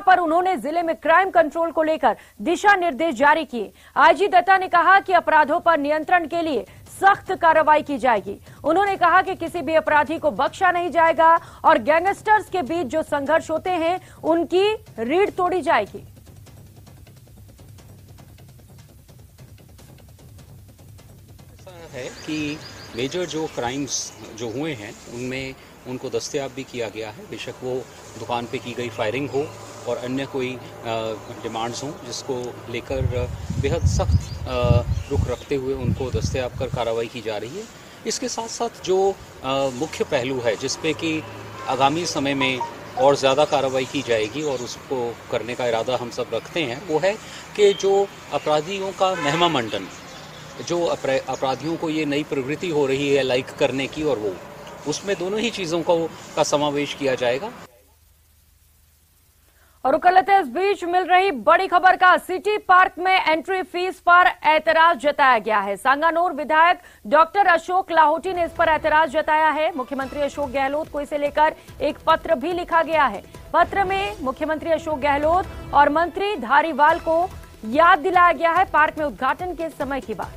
पर उन्होंने जिले में क्राइम कंट्रोल को लेकर दिशा निर्देश जारी किए। आईजी दत्ता ने कहा कि अपराधों पर नियंत्रण के लिए सख्त कार्रवाई की जाएगी। उन्होंने कहा कि किसी भी अपराधी को बख्शा नहीं जाएगा और गैंगस्टर्स के बीच जो संघर्ष होते हैं उनकी रीढ़ तोड़ी जाएगी। ऐसा है कि मेजर जो क्राइम्स जो हुए हैं उनमें उनको दस्तयाब भी किया गया है। बेशक वो दुकान पे की गई फायरिंग हो और अन्य कोई डिमांड्स हों, जिसको लेकर बेहद सख्त रुख रखते हुए उनको दस्तयाब कर कार्रवाई की जा रही है। इसके साथ साथ जो मुख्य पहलू है जिस पे कि आगामी समय में और ज़्यादा कार्रवाई की जाएगी और उसको करने का इरादा हम सब रखते हैं, वो है कि जो अपराधियों का महिमा मंडन, जो अपराधियों को ये नई प्रवृत्ति हो रही है लाइक करने की, और वो उसमें दोनों ही चीज़ों का समावेश किया जाएगा। और उकलते इस बीच मिल रही बड़ी खबर का सिटी पार्क में एंट्री फीस पर ऐतराज जताया गया है। सांगानूर विधायक डॉक्टर अशोक लाहोटी ने इस पर ऐतराज जताया है। मुख्यमंत्री अशोक गहलोत को इसे लेकर एक पत्र भी लिखा गया है। पत्र में मुख्यमंत्री अशोक गहलोत और मंत्री धारीवाल को याद दिलाया गया है पार्क में उद्घाटन के समय की बात।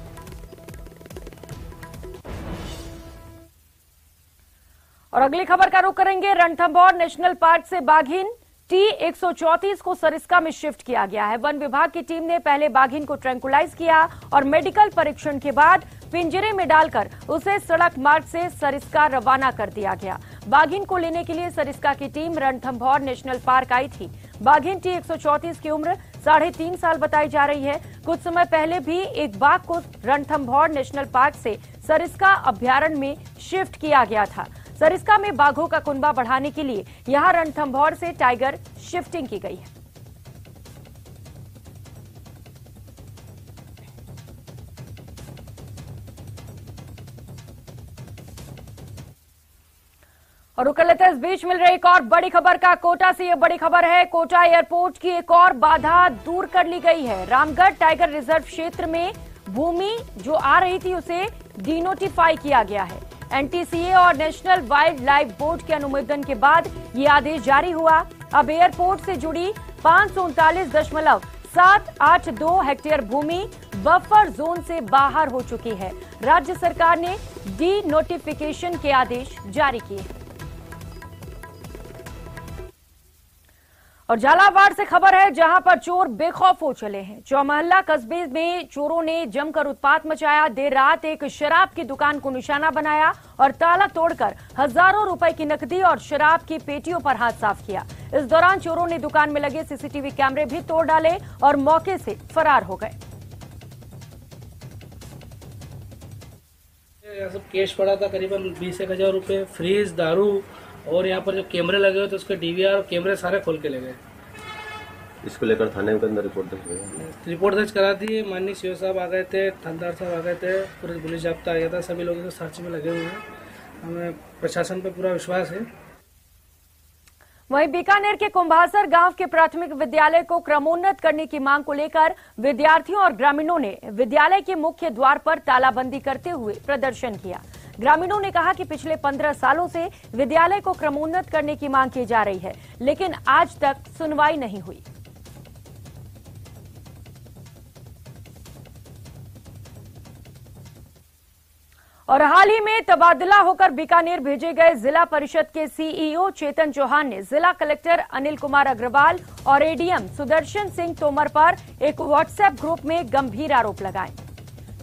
और अगली खबर का रुख करेंगे। रणथंभौर नेशनल पार्क से बाघिन T-134 को सरिस्का में शिफ्ट किया गया है। वन विभाग की टीम ने पहले बाघिन को ट्रैंकुलाइज किया और मेडिकल परीक्षण के बाद पिंजरे में डालकर उसे सड़क मार्ग से सरिस्का रवाना कर दिया गया। बाघिन को लेने के लिए सरिस्का की टीम रणथंभौर नेशनल पार्क आई थी। बाघिन T-134 की उम्र 3.5 साल बताई जा रही है। कुछ समय पहले भी एक बाघ को रणथंभौर नेशनल पार्क से सरिस्का अभ्यारण्य में शिफ्ट किया गया था। सरिस्का में बाघों का कुनबा बढ़ाने के लिए यहां रणथंभौर से टाइगर शिफ्टिंग की गई है। और उकलते इस बीच मिल रही एक और बड़ी खबर का। कोटा से यह बड़ी खबर है। कोटा एयरपोर्ट की एक और बाधा दूर कर ली गई है। रामगढ़ टाइगर रिजर्व क्षेत्र में भूमि जो आ रही थी उसे डिनोटिफाई किया गया है। एनटीसीए और नेशनल वाइल्ड लाइफ बोर्ड के अनुमोदन के बाद ये आदेश जारी हुआ। अब एयरपोर्ट से जुड़ी 539.782 हेक्टेयर भूमि बफर जोन से बाहर हो चुकी है। राज्य सरकार ने डी नोटिफिकेशन के आदेश जारी किए। और झालावाड़ से खबर है जहां पर चोर बेखौफ हो चले हैं। चौमहल्ला कस्बे में चोरों ने जमकर उत्पात मचाया। देर रात एक शराब की दुकान को निशाना बनाया और ताला तोड़कर हजारों रुपए की नकदी और शराब की पेटियों पर हाथ साफ किया। इस दौरान चोरों ने दुकान में लगे सीसीटीवी कैमरे भी तोड़ डाले और मौके से फरार हो गए। सब कैश पड़ा था करीबन 20,000 रुपए, फ्रीज, दारू, और यहाँ पर जो कैमरे लगे हुए थे उसके डीवीआर और कैमरे सारे खोल के ले गए। इसको लेकर थाने के अंदर रिपोर्ट दर्ज करा दी। माननीय सीओ साहब आ गए थे, थानेदार साहब आ गए थे, पूरे पुलिस जाब्ता आ गया था। सभी लोग सर्च में लगे हुए हैं। हमें प्रशासन पर पूरा विश्वास है। वहीं बीकानेर के कुंभासर गांव के प्राथमिक विद्यालय को क्रमोन्नत करने की मांग को लेकर विद्यार्थियों और ग्रामीणों ने विद्यालय के मुख्य द्वार पर तालाबंदी करते हुए प्रदर्शन किया। ग्रामीणों ने कहा कि पिछले 15 सालों से विद्यालय को क्रमोन्नत करने की मांग की जा रही है, लेकिन आज तक सुनवाई नहीं हुई। और हाल ही में तबादला होकर बीकानेर भेजे गए जिला परिषद के सीईओ चेतन चौहान ने जिला कलेक्टर अनिल कुमार अग्रवाल और एडीएम सुदर्शन सिंह तोमर पर एक व्हाट्सएप ग्रुप में गंभीर आरोप लगाए।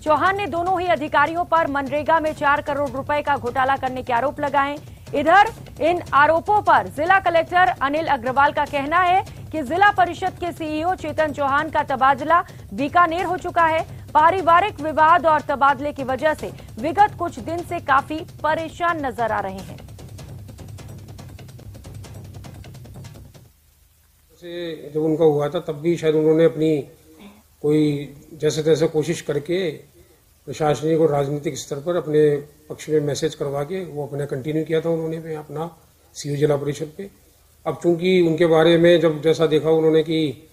चौहान ने दोनों ही अधिकारियों पर मनरेगा में 4 करोड़ रुपए का घोटाला करने के आरोप लगाए। इधर इन आरोपों पर जिला कलेक्टर अनिल अग्रवाल का कहना है कि जिला परिषद के सीईओ चेतन चौहान का तबादला बीकानेर हो चुका है। पारिवारिक विवाद और तबादले की वजह से विगत कुछ दिन से काफी परेशान नजर आ रहे हैं। जब उनका हुआ था तब भी शायद उन्होंने अपनी कोई जैसे तैसे कोशिश करके प्रशासनिक और राजनीतिक स्तर पर अपने पक्ष में मैसेज करवा के वो अपने कंटिन्यू किया था उन्होंने भी अपना सीईओ जिला परिषद पे। अब चूंकि उनके बारे में जब जैसा देखा उन्होंने कि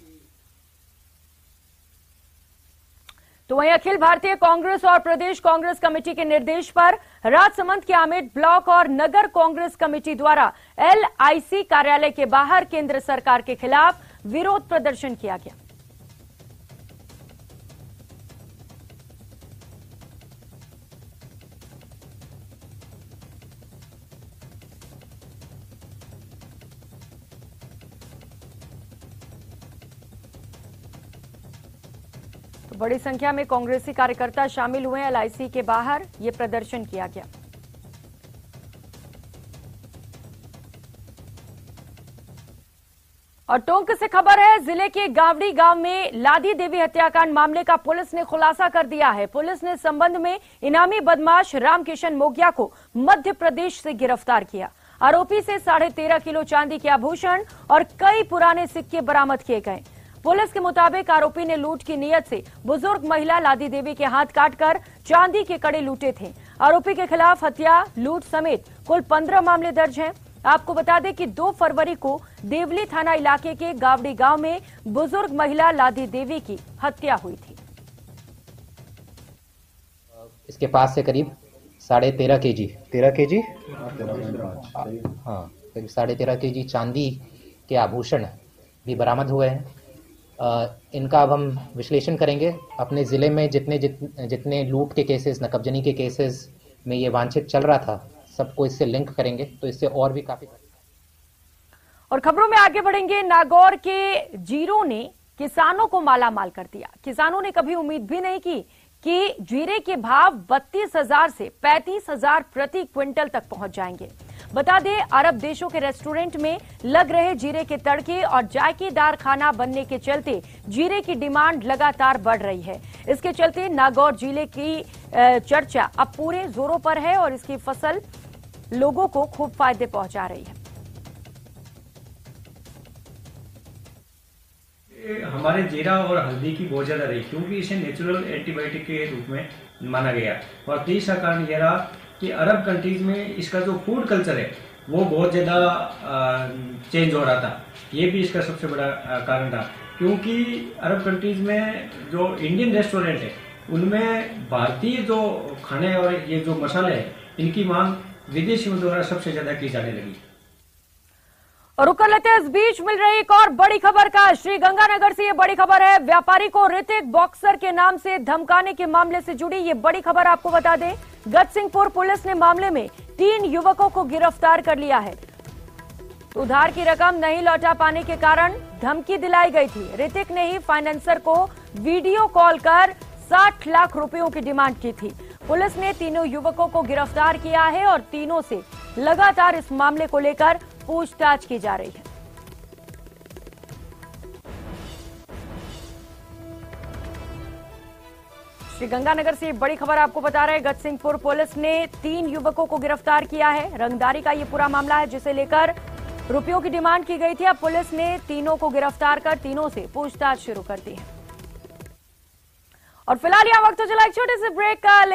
तो वहीं अखिल भारतीय कांग्रेस और प्रदेश कांग्रेस कमेटी के निर्देश पर राजसमंद के आमेर ब्लॉक और नगर कांग्रेस कमेटी द्वारा LIC कार्यालय के बाहर केंद्र सरकार के खिलाफ विरोध प्रदर्शन किया गया। तो बड़ी संख्या में कांग्रेसी कार्यकर्ता शामिल हुए। एलआईसी के बाहर ये प्रदर्शन किया गया। और टोंक से खबर है, जिले के गावड़ी गांव में लादी देवी हत्याकांड मामले का पुलिस ने खुलासा कर दिया है। पुलिस ने संबंध में इनामी बदमाश रामकिशन मोगिया को मध्य प्रदेश से गिरफ्तार किया। आरोपी से 13.5 किलो चांदी के आभूषण और कई पुराने सिक्के बरामद किए गए। पुलिस के मुताबिक आरोपी ने लूट की नीयत से बुजुर्ग महिला लादी देवी के हाथ काटकर चांदी के कड़े लूटे थे। आरोपी के खिलाफ हत्या, लूट समेत कुल 15 मामले दर्ज हैं। आपको बता दें कि 2 फरवरी को देवली थाना इलाके के गावड़ी गांव में बुजुर्ग महिला लादी देवी की हत्या हुई थी। इसके पास से करीब 13.5 केजी 13 केजी हाँ करीब 13.5 केजी चांदी के आभूषण भी बरामद हुए हैं। इनका अब हम विश्लेषण करेंगे। अपने जिले में जितने लूट के केसेस, नकबजनी के केसेस में ये वांछित चल रहा था, सबको इससे लिंक करेंगे तो इससे और भी काफी। और खबरों में आगे बढ़ेंगे। नागौर के जीरो ने किसानों को मालामाल कर दिया। किसानों ने कभी उम्मीद भी नहीं की कि जीरे के भाव 32,000 से 35,000 प्रति क्विंटल तक पहुंच जाएंगे। बता दें, अरब देशों के रेस्टोरेंट में लग रहे जीरे के तड़के और जायकेदार खाना बनने के चलते जीरे की डिमांड लगातार बढ़ रही है। इसके चलते नागौर जिले की चर्चा अब पूरे जोरों पर है और इसकी फसल लोगों को खूब फायदे पहुंचा रही है। हमारे जीरा और हल्दी की बहुत ज्यादा रही, क्योंकि इसे नेचुरल एंटीबायोटिक के रूप में माना गया। और तीसरा कारण यह रहा कि अरब कंट्रीज में इसका जो फूड कल्चर है वो बहुत ज्यादा चेंज हो रहा था। ये भी इसका सबसे बड़ा कारण रहा, क्योंकि अरब कंट्रीज में जो इंडियन रेस्टोरेंट है उनमें भारतीय जो खाने और ये जो मसाले हैं इनकी मांग विदेशियों द्वारा सबसे ज्यादा की जाने लगी। और रुक कर लेते हैं, इस बीच मिल रही एक और बड़ी खबर का। श्री गंगानगर से ये बड़ी खबर है। व्यापारी को ऋतिक बॉक्सर के नाम से धमकाने के मामले से जुड़ी ये बड़ी खबर आपको बता दें। गजसिंहपुर पुलिस ने मामले में 3 युवकों को गिरफ्तार कर लिया है। उधार की रकम नहीं लौटा पाने के कारण धमकी दिलाई गई थी। ऋतिक ने ही फाइनेंसर को वीडियो कॉल कर 60 लाख रुपयों की डिमांड की थी। पुलिस ने तीनों युवकों को गिरफ्तार किया है और तीनों से लगातार इस मामले को लेकर पूछताछ की जा रही है। श्री गंगानगर से बड़ी खबर आपको बता रहे हैं। गजसिंहपुर पुलिस ने 3 युवकों को गिरफ्तार किया है। रंगदारी का ये पूरा मामला है, जिसे लेकर रुपयों की डिमांड की गई थी। अब पुलिस ने तीनों को गिरफ्तार कर तीनों से पूछताछ शुरू कर दी है। और फिलहाल यहां वक्त हो चला एक छोटे से ब्रेक का, लेकिन